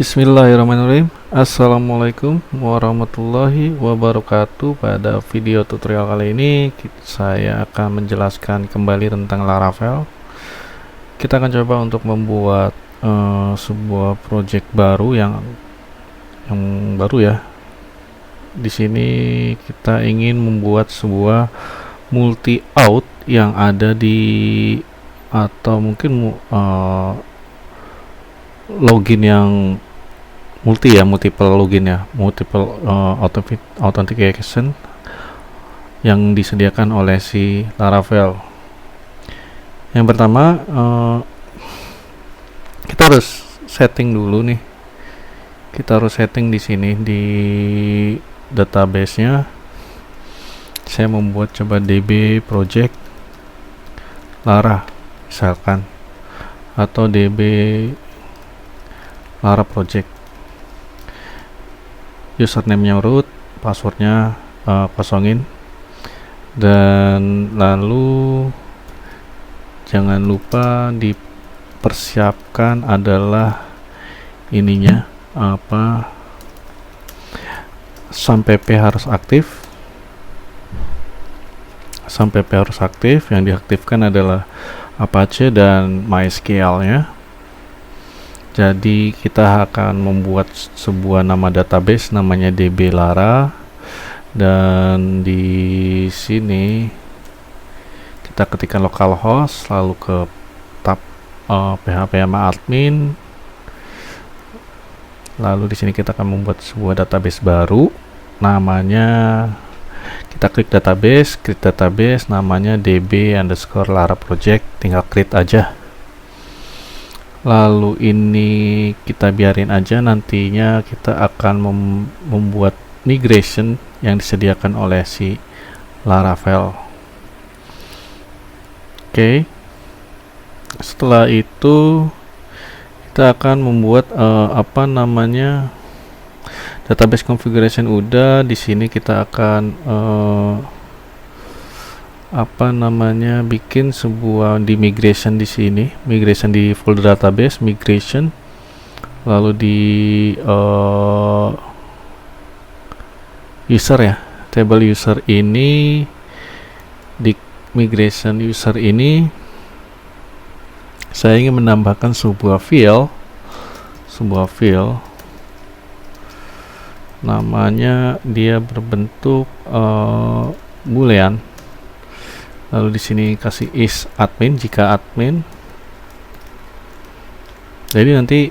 Bismillahirrahmanirrahim. Assalamualaikum warahmatullahi wabarakatuh. Pada video tutorial kali ini saya akan menjelaskan kembali tentang Laravel. Kita akan coba untuk membuat sebuah project baru yang baru ya. Di sini kita ingin membuat sebuah multi out yang ada di, atau mungkin login yang multiple login ya, multiple authentication yang disediakan oleh si Laravel. Yang pertama, kita harus setting dulu nih. Kita harus setting di sini di database-nya. Saya membuat coba DB project Lara misalkan, atau DB Lara project. Username-nya root, passwordnya kosongin, dan lalu jangan lupa dipersiapkan adalah ininya SAMPP harus aktif. SAMPP harus aktif. Yang diaktifkan adalah Apache dan MySQL nya. Jadi kita akan membuat sebuah nama database namanya DB Lara, dan di sini kita ketikkan localhost, lalu ke tab php sama admin. Lalu di sini kita akan membuat sebuah database baru, namanya, kita klik database, namanya db_lara project, tinggal create aja. Lalu ini kita biarin aja, nantinya kita akan membuat migration yang disediakan oleh si Laravel. Oke. Setelah itu kita akan membuat database configuration udah. Di sini kita akan bikin sebuah di migration di sini, migration di folder database migration, lalu di user ya, table user ini, di migration user ini saya ingin menambahkan sebuah field namanya, dia berbentuk boolean. Lalu di sini kasih is admin jika admin. Jadi nanti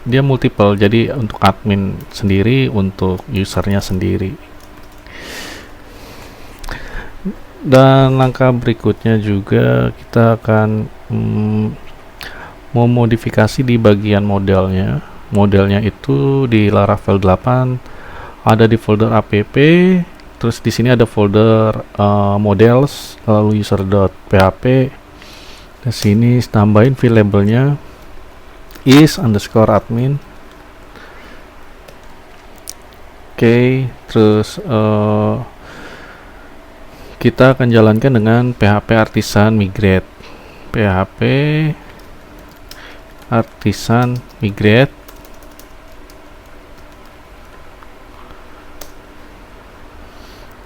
dia multiple, jadi untuk admin sendiri, untuk usernya sendiri. Dan langkah berikutnya juga kita akan memodifikasi di bagian modelnya. Modelnya itu di Laravel 8 ada di folder app. Terus di sini ada folder models, lalu user.php. Di sini tambahin field labelnya is_admin. Oke, terus kita akan jalankan dengan PHP artisan migrate. PHP artisan migrate.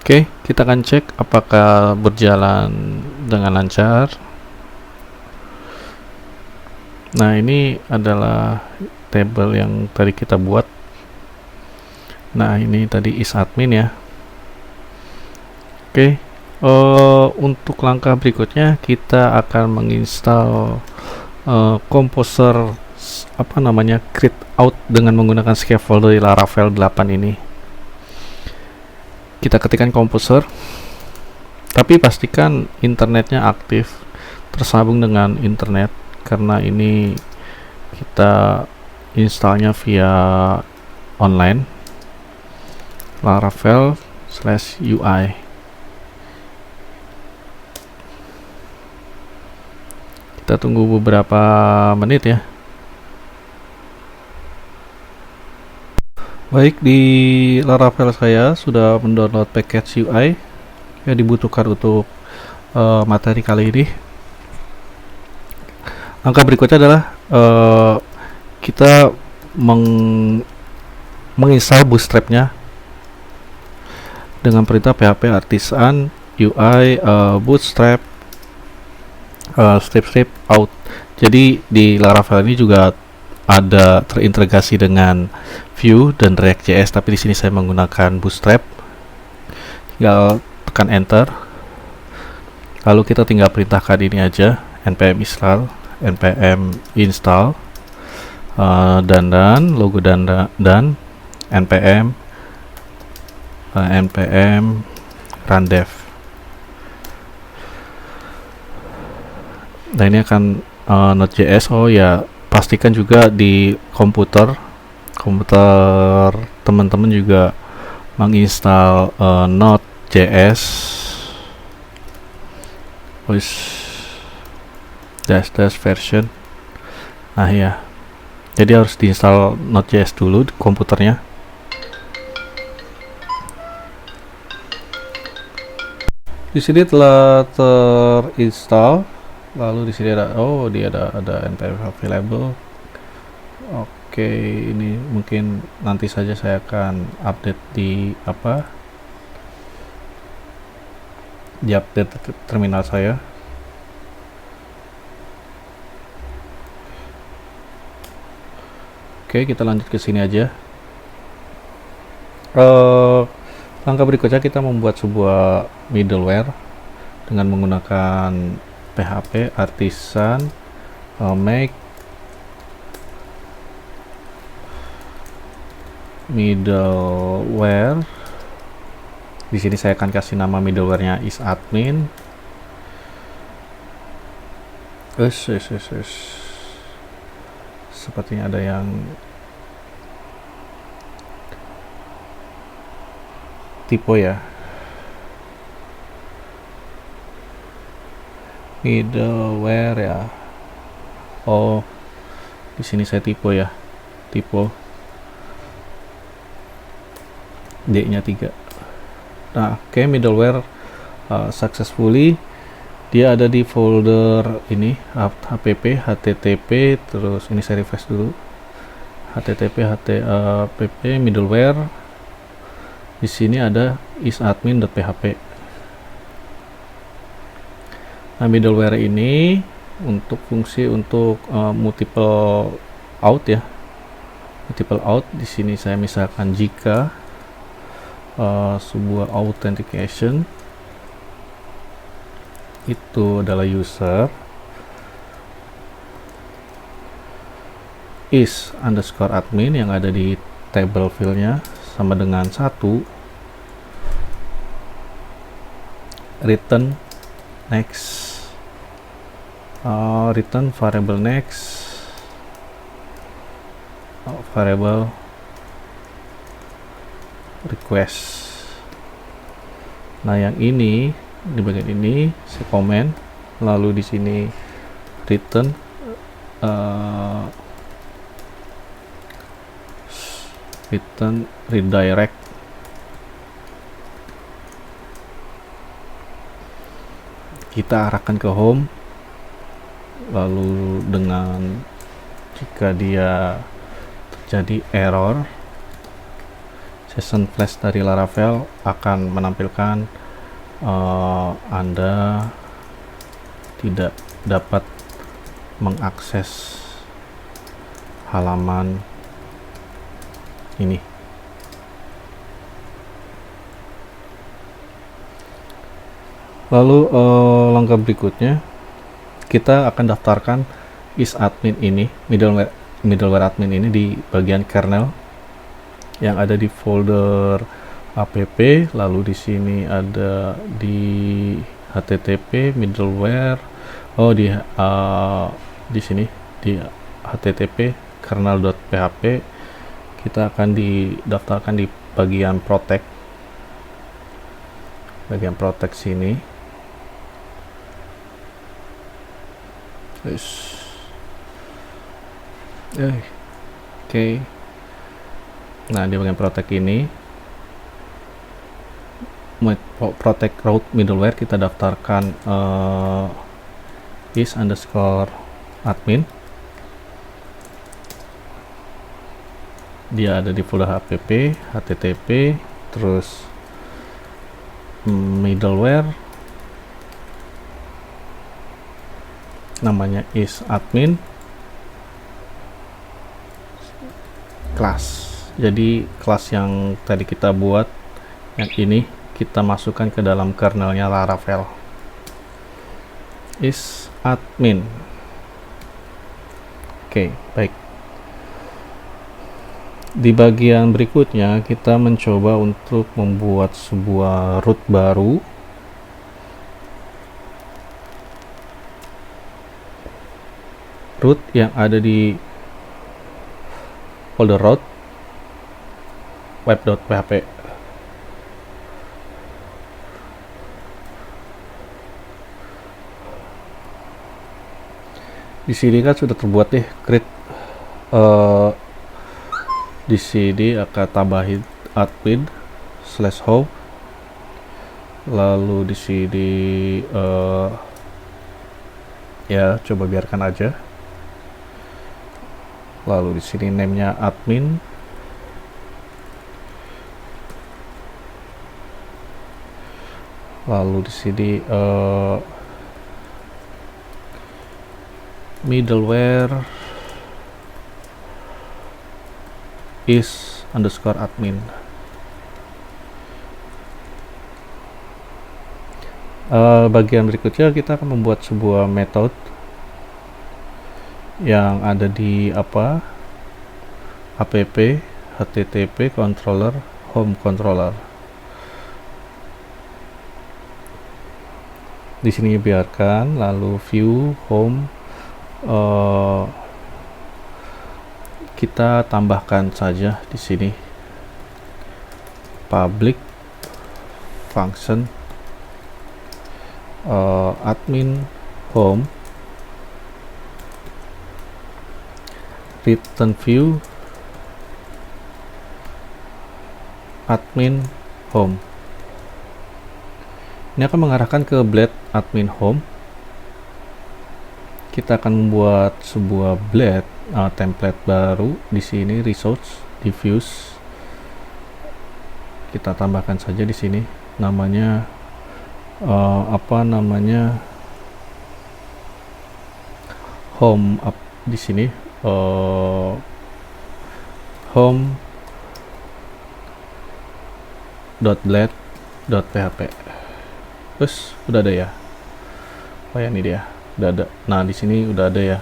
Oke, kita akan cek apakah berjalan dengan lancar. Nah, ini adalah table yang tadi kita buat. Nah, ini tadi is admin ya. Oke, untuk langkah berikutnya kita akan menginstal Composer create out dengan menggunakan scaffolder di Laravel 8 ini. Kita ketikkan Composer, tapi pastikan internetnya aktif, tersambung dengan internet, karena ini kita installnya via online. Laravel/UI. Kita tunggu beberapa menit ya. Baik, di Laravel saya sudah mendownload package UI yang dibutuhkan untuk materi kali ini. Langkah berikutnya adalah kita menginstal bootstrapnya dengan perintah php artisan UI bootstrap strip out. Jadi di Laravel ini juga ada terintegrasi dengan Vue dan React.js, tapi di sini saya menggunakan bootstrap. Tinggal tekan enter, lalu kita tinggal perintahkan ini aja, npm install dan logo dan npm run dev. Nah, ini akan Node.js. Oh ya, pastikan juga di komputer teman-teman juga menginstal Node.js dash version. Nah ya, jadi harus diinstal Node.js dulu di komputernya. Di sini telah terinstall. Lalu di sini ada ada npm available. Oke, ini mungkin nanti saja saya akan update di update terminal saya. Oke, kita lanjut ke sini aja. Langkah berikutnya kita membuat sebuah middleware dengan menggunakan php artisan make middleware. Di sini saya akan kasih nama middleware-nya isadmin. Sepertinya ada yang typo ya. Middleware ya. Oh, di sini saya typo ya. Typo D-nya 3. Nah, oke, middleware successfully. Dia ada di folder ini http, terus ini saya refresh dulu. http middleware. Di sini ada isadmin.php. Nah, middleware ini untuk fungsi untuk multiple out ya. Multiple out. Di sini saya misalkan jika sebuah authentication itu adalah user is_admin yang ada di table filenya sama dengan 1 return next, return variable next, variable request. Nah, yang ini di bagian ini saya komen, lalu di sini return redirect. Kita arahkan ke home, lalu dengan jika dia terjadi error, session flash dari Laravel akan menampilkan Anda tidak dapat mengakses halaman ini. Lalu langkah berikutnya kita akan daftarkan isadmin ini, middleware admin ini di bagian kernel yang ada di folder app, lalu di sini ada di http middleware. Di sini di http kernel.php kita akan didaftarkan di bagian protect sini. Oke. Nah, di bagian protect ini, protect root middleware, kita daftarkan is_admin. dia ada di folder app, http, terus middleware, namanya is admin, class. Jadi kelas yang tadi kita buat, yang ini kita masukkan ke dalam kernelnya Laravel, is admin. Oke, baik. Di bagian berikutnya kita mencoba untuk membuat sebuah root baru. Root yang ada di folder root web.php. Di sini kan sudah terbuat deh create. Di sini akan tambahin admin /home, lalu di sini ya coba biarkan aja, lalu di sini name-nya admin, lalu di sini middleware is _admin. Bagian berikutnya kita akan membuat sebuah method yang ada di app http controller home controller. Di sini biarkan, lalu view home, kita tambahkan saja di sini public function admin home return view admin home. Ini akan mengarahkan ke blade admin home. Kita akan membuat sebuah blade template baru di sini, resource diffuse. Kita tambahkan saja di sini namanya home up di sini home.blade.php. Terus udah ada ya. Oh ya, ini dia. Udah ada. Nah, di sini udah ada ya.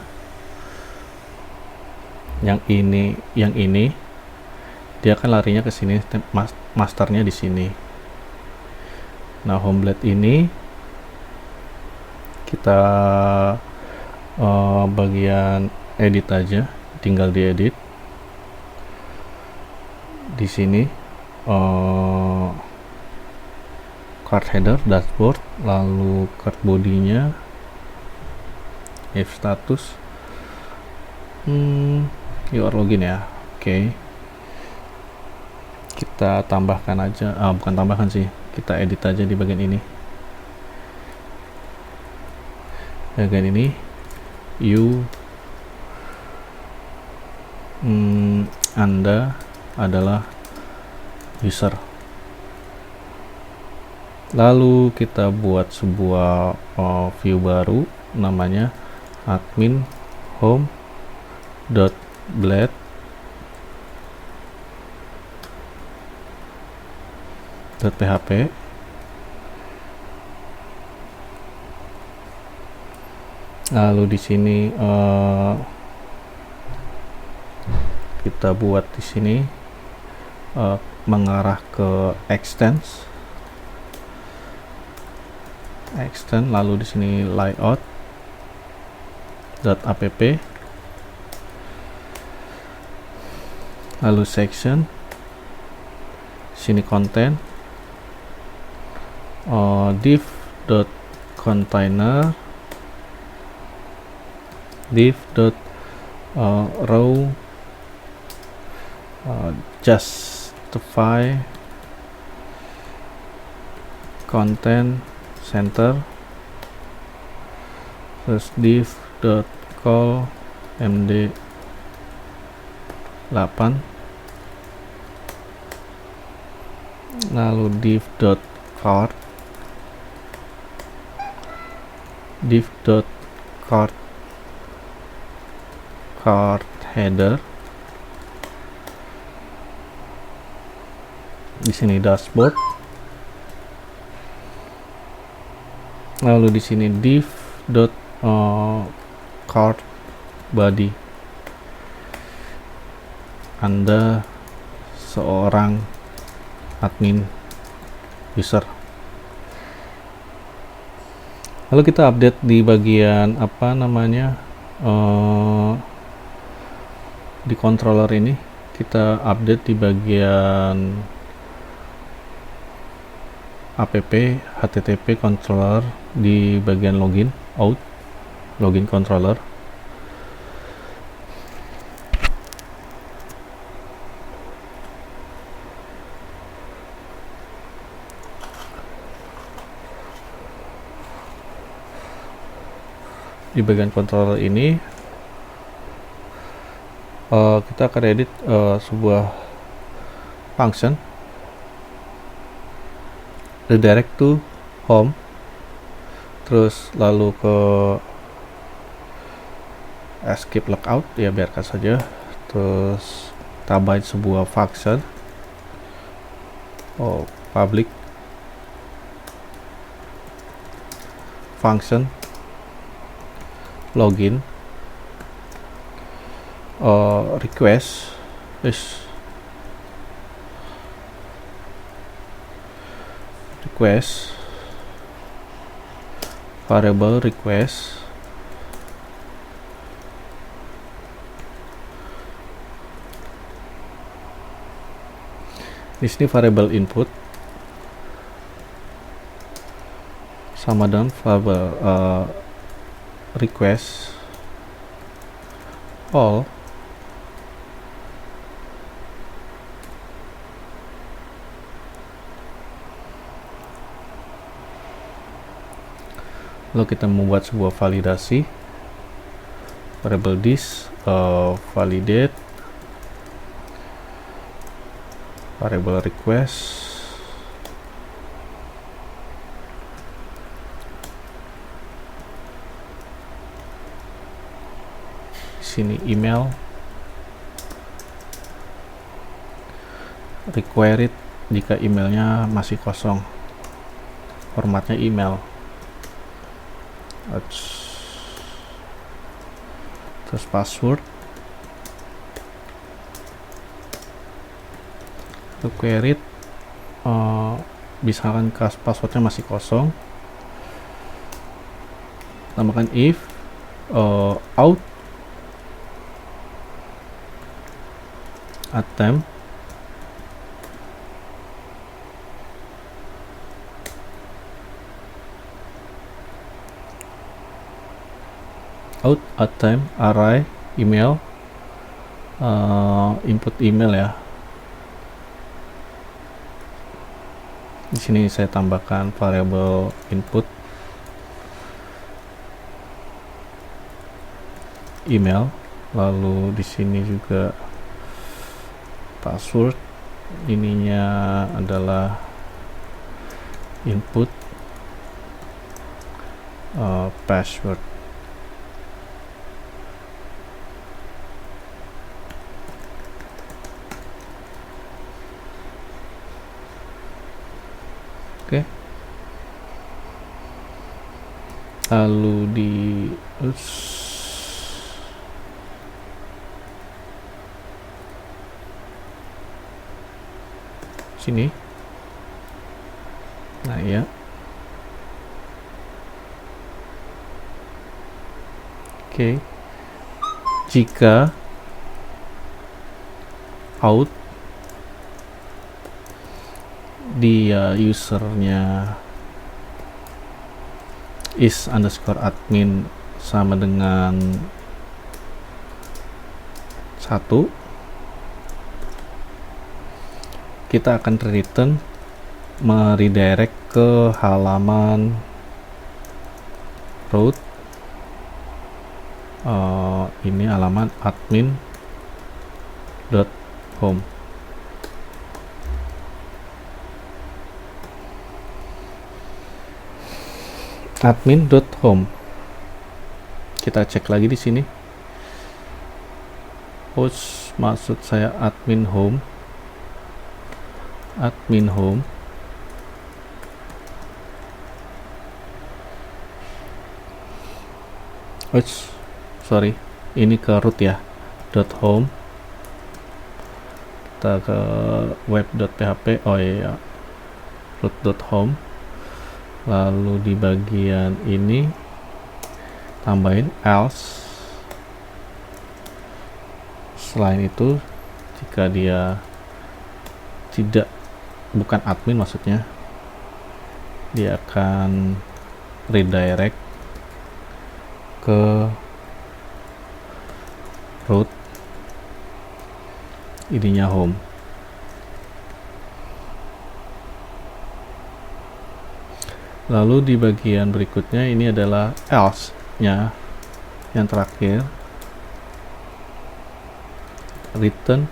Yang ini dia akan larinya ke sini, masternya di sini. Nah, home blade ini kita bagian edit aja, tinggal diedit di sini, card header dashboard, lalu card bodinya if status you are login ya. Oke. Kita tambahkan aja, bukan tambahkan sih, kita edit aja di bagian ini. Bagian ini Anda adalah user. Lalu kita buat sebuah view baru namanya admin home.blade.php. Lalu di sini kita buat di sini mengarah ke extend, lalu di sini layout.app, lalu section, sini content, div.container, div.row, justify content center, terus div.call md8, lalu div.card card header, di sini dashboard, lalu di sini card body. Anda seorang admin user. Lalu kita update di bagian apa namanya, di controller ini kita update di bagian app http controller, di bagian login controller. Di bagian controller ini kita akan edit sebuah function redirect to home, terus lalu ke escape logout, ya biarkan saja, terus tambah sebuah function public function login request variable request di sini variable input sama dengan variable request all lalu kita membuat sebuah validasi variable this validate variable request sini email required jika emailnya masih kosong, formatnya email, terus password required misalkan passwordnya masih kosong, tambahkan if out attempt array email input email ya. Di sini saya tambahkan variable input email, lalu di sini juga password ininya adalah input password. Oke. Lalu di sini. Nah, ya. Oke. Jika out dia usernya is_admin sama dengan 1, kita akan return meredirect ke halaman root, ini halaman admin.home. admin.home. Kita cek lagi di sini. Maksud saya admin home. Sorry, ini ke root ya, .home. Kita ke web.php. Oh iya, root.home. Lalu di bagian ini tambahin else. Selain itu, jika dia bukan admin, maksudnya dia akan redirect ke root, ininya home. Lalu di bagian berikutnya ini adalah else nya yang terakhir, return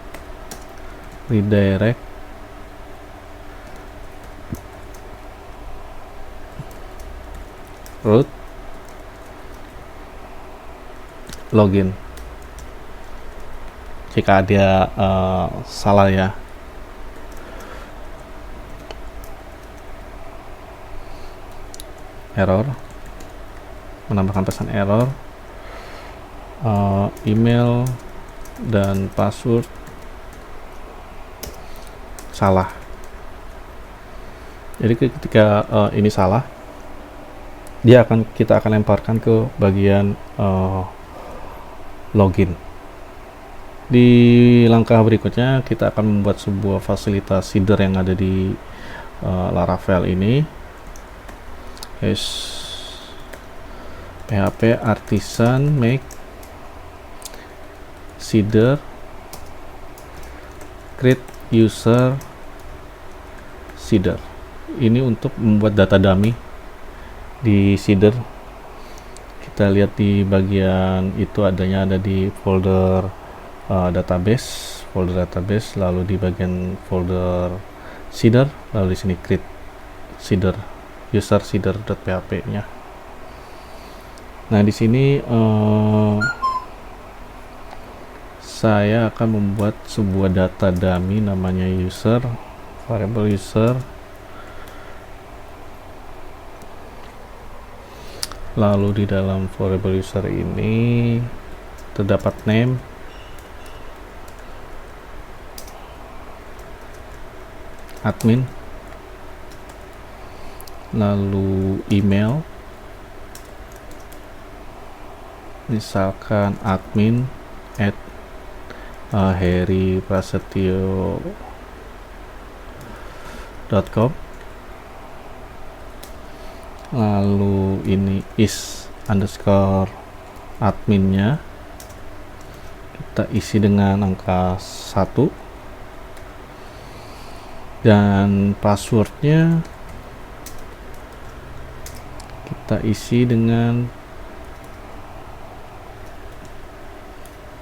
redirect root login. Jika ada salah ya, error, menambahkan pesan error, email dan password salah. Jadi ketika ini salah, kita akan lemparkan ke bagian login. Di langkah berikutnya kita akan membuat sebuah fasilitas seeder yang ada di Laravel ini. PHP artisan make seeder create user seeder. Ini untuk membuat data dummy di seeder. Kita lihat di bagian itu ada di folder database, lalu di bagian folder seeder, lalu di sini create seeder, user seeder.php nya. Nah, di sini saya akan membuat sebuah data dummy namanya user, variable user. Lalu di dalam variable user ini terdapat name, admin, lalu email, misalkan admin@heriprasetyo.com. Lalu ini is underscore adminnya kita isi dengan angka 1, dan passwordnya kita isi dengan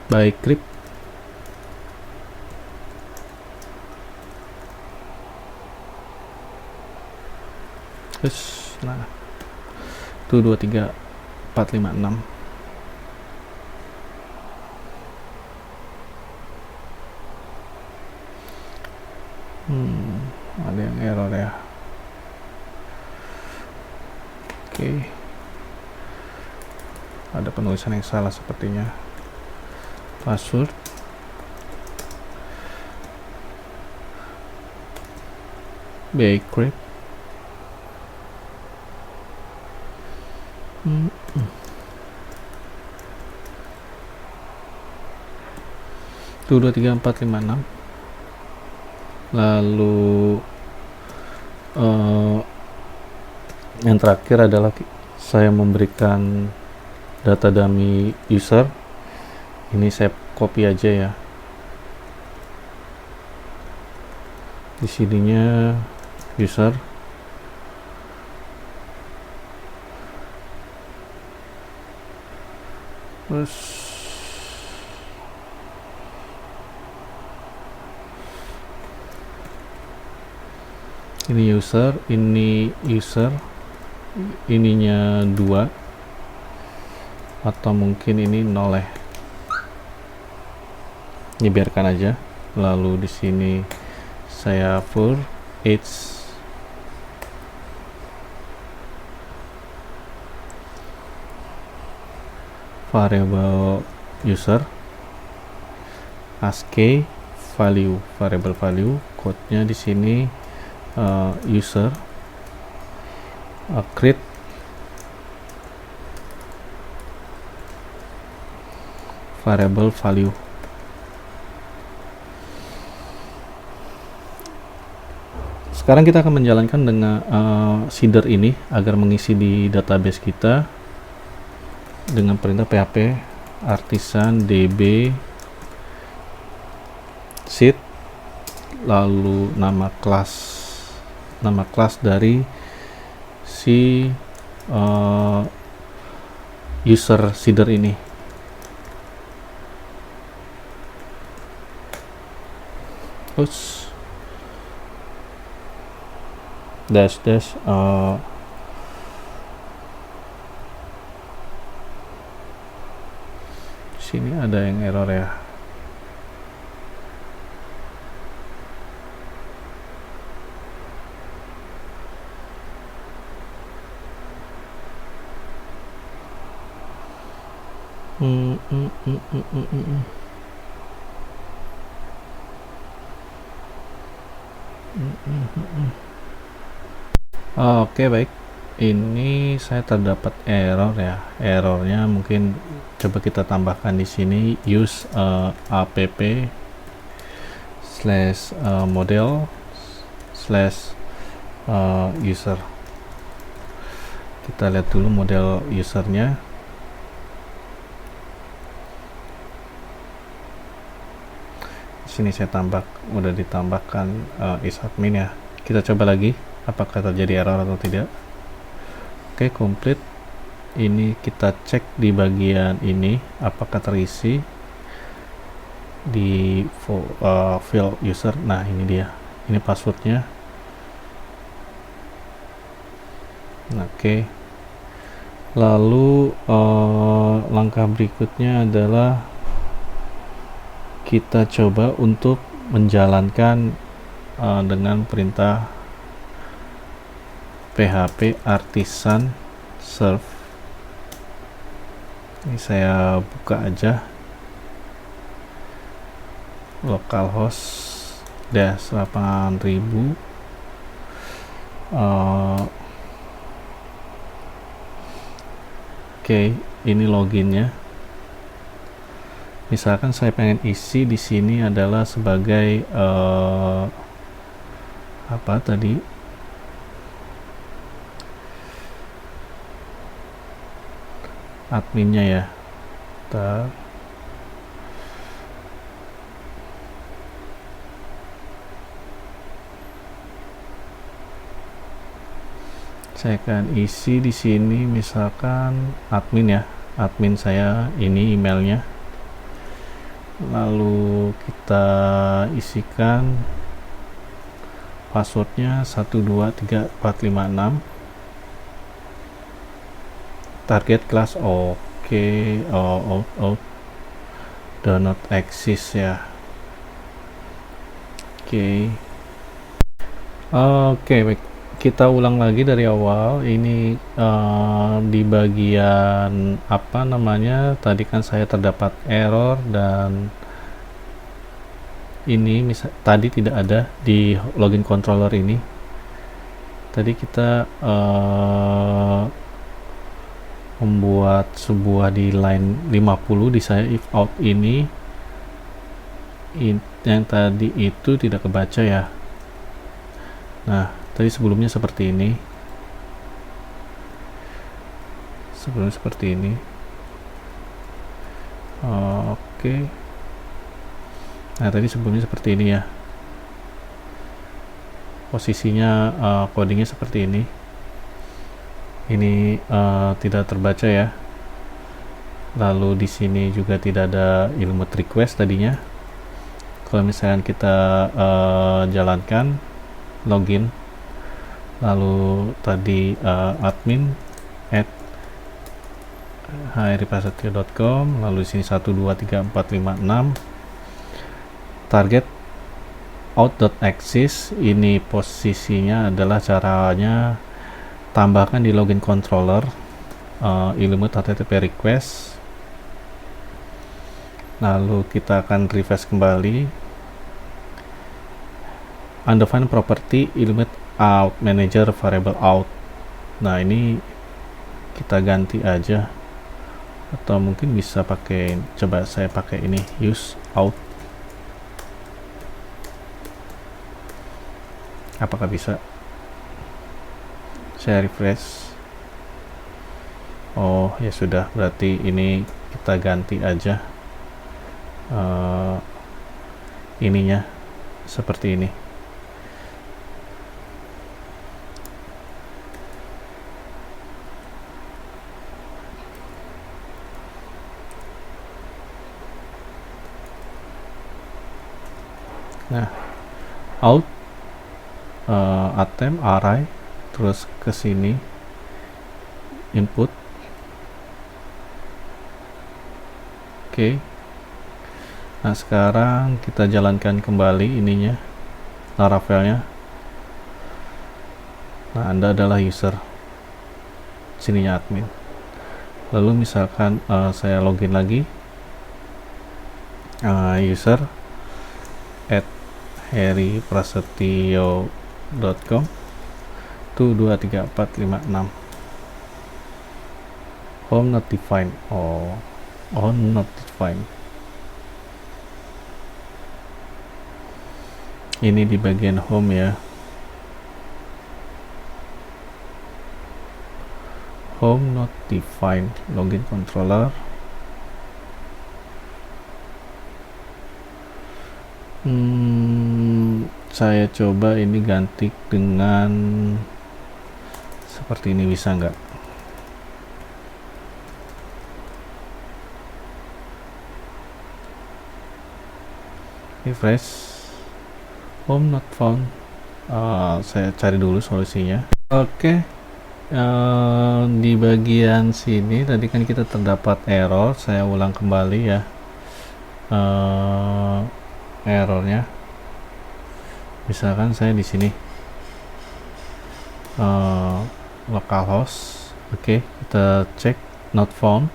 by crypt. Nah, 1 2 3 4 5 6. Ada yang error ya. Oke. Ada penulisan yang salah sepertinya. Password by crypt. 1 2 3 4 5 6. Lalu yang terakhir adalah saya memberikan data dummy user. Ini saya copy aja ya. Di sininya user, terus ini user, ininya 2 atau mungkin ini 0 ya. Ini biarkan aja. Lalu di sini saya for each variable user ASCII value, variable value, code-nya di sini user create variable value. Sekarang kita akan menjalankan dengan seeder ini agar mengisi di database kita dengan perintah php artisan db seed, lalu nama kelas dari si user seeder ini. Terus dash sini ada yang error ya. Oke, baik. Ini saya terdapat error ya. Errornya mungkin coba kita tambahkan di sini use app slash model slash user. Kita lihat dulu model usernya. Di sini saya udah ditambahkan is admin ya. Kita coba lagi apakah terjadi error atau tidak. Oke, complete. Ini kita cek di bagian ini apakah terisi di field user. Nah, ini dia, ini passwordnya. Oke, lalu langkah berikutnya adalah kita coba untuk menjalankan dengan perintah php artisan serve. Ini saya buka aja localhost dash 8000. Oke, ini loginnya. Misalkan saya pengen isi di sini adalah sebagai apa tadi, adminnya ya. Saya akan isi di sini misalkan admin ya, admin saya ini emailnya. Lalu kita isikan passwordnya 123456. Target kelas oke. Do not exist ya. Oke, baik. Kita ulang lagi dari awal. Ini di bagian apa namanya, tadi kan saya terdapat error dan ini tadi tidak ada di login controller ini. Tadi kita membuat sebuah di line 50 di saya if out ini yang tadi itu tidak kebaca ya. Nah, tadi sebelumnya seperti ini. Sebelumnya seperti ini. Oke. Nah, tadi sebelumnya seperti ini ya. Posisinya codingnya seperti ini. Ini tidak terbaca ya. Lalu di sini juga tidak ada ilmut request tadinya. Kalau misalkan kita jalankan login, lalu tadi admin at hriprasetyo.com, lalu di sini 1234566. Target out.axis ini posisinya adalah caranya tambahkan di login controller Illumat HTTP request. Lalu kita akan refresh kembali. Undefined property Illumat out manager variable out. Nah, ini kita ganti aja, atau mungkin bisa pakai, coba saya pakai ini, use out. Apakah bisa? Saya refresh. Oh ya sudah, berarti ini kita ganti aja ininya seperti ini. Nah, out attempt array, terus ke sini input. Oke. Nah, sekarang kita jalankan kembali ininya, Laravelnya. Nah, Anda adalah user, sininya admin. Lalu misalkan saya login lagi, user at hriprasetyo.com 1234566. Home not defined. Home not defined. Ini di bagian home ya. Home not defined. Login controller. Saya coba ini ganti dengan seperti ini, bisa nggak? Refresh. Home not found. Saya cari dulu solusinya. Oke. Di bagian sini tadi kan kita terdapat error. Saya ulang kembali ya errornya. Misalkan saya di sini localhost. Oke, kita cek not found.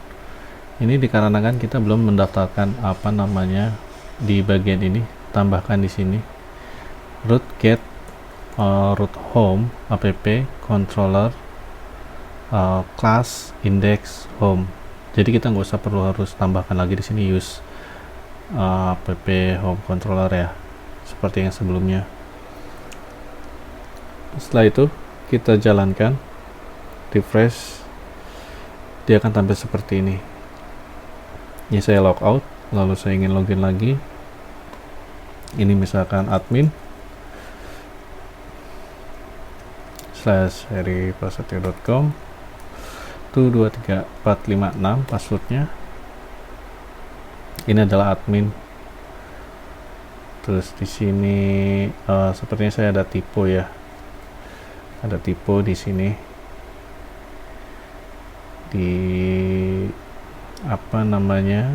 Ini dikarenakan kita belum mendaftarkan apa namanya di bagian ini. Tambahkan di sini root get root home app controller class index home. Jadi kita nggak usah harus tambahkan lagi di sini use app home controller ya, seperti yang sebelumnya. Setelah itu kita jalankan, refresh, dia akan tampil seperti ini. Ini saya logout, lalu saya ingin login lagi. Ini misalkan admin /hriprasetyo.com 1234566 passwordnya. Ini adalah admin. Terus di sini sepertinya saya ada typo ya. Ada typo di sini. Di apa namanya?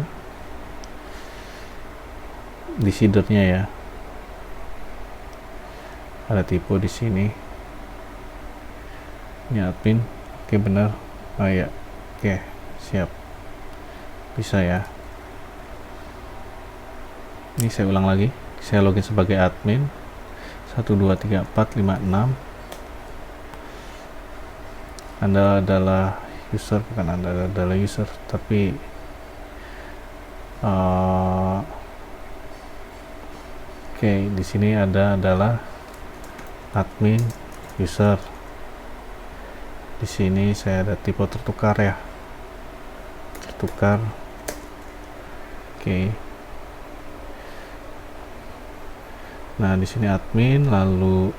Di seedernya ya. Ada typo di sini. Ini admin. Oke, benar. Oh ya. Oke, siap. Bisa ya. Ini saya ulang lagi. Saya login sebagai admin 1234566. Anda adalah user, bukan Anda adalah user, tapi oke, di sini adalah admin user. Di sini saya ada tipe tertukar ya, tertukar. Oke. Nah, di sini admin, lalu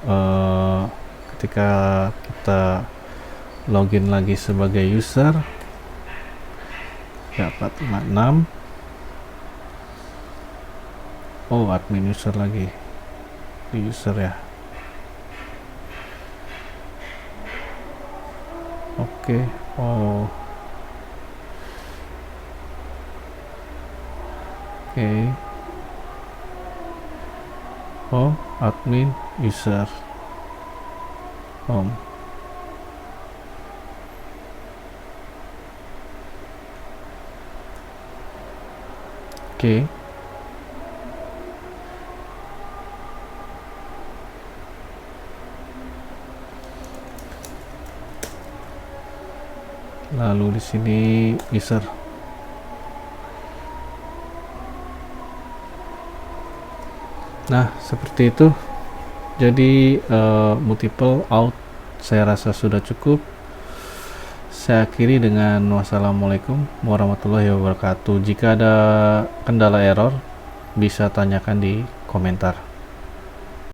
ketika kita login lagi sebagai user 456. Oh, admin user lagi di user ya. Oke. Oh, oke. Oh, admin user home. Oke. Lalu di sini user. Nah, seperti itu. Jadi multiple out saya rasa sudah cukup. Saya akhiri dengan wassalamualaikum warahmatullahi wabarakatuh. Jika ada kendala error, bisa tanyakan di komentar.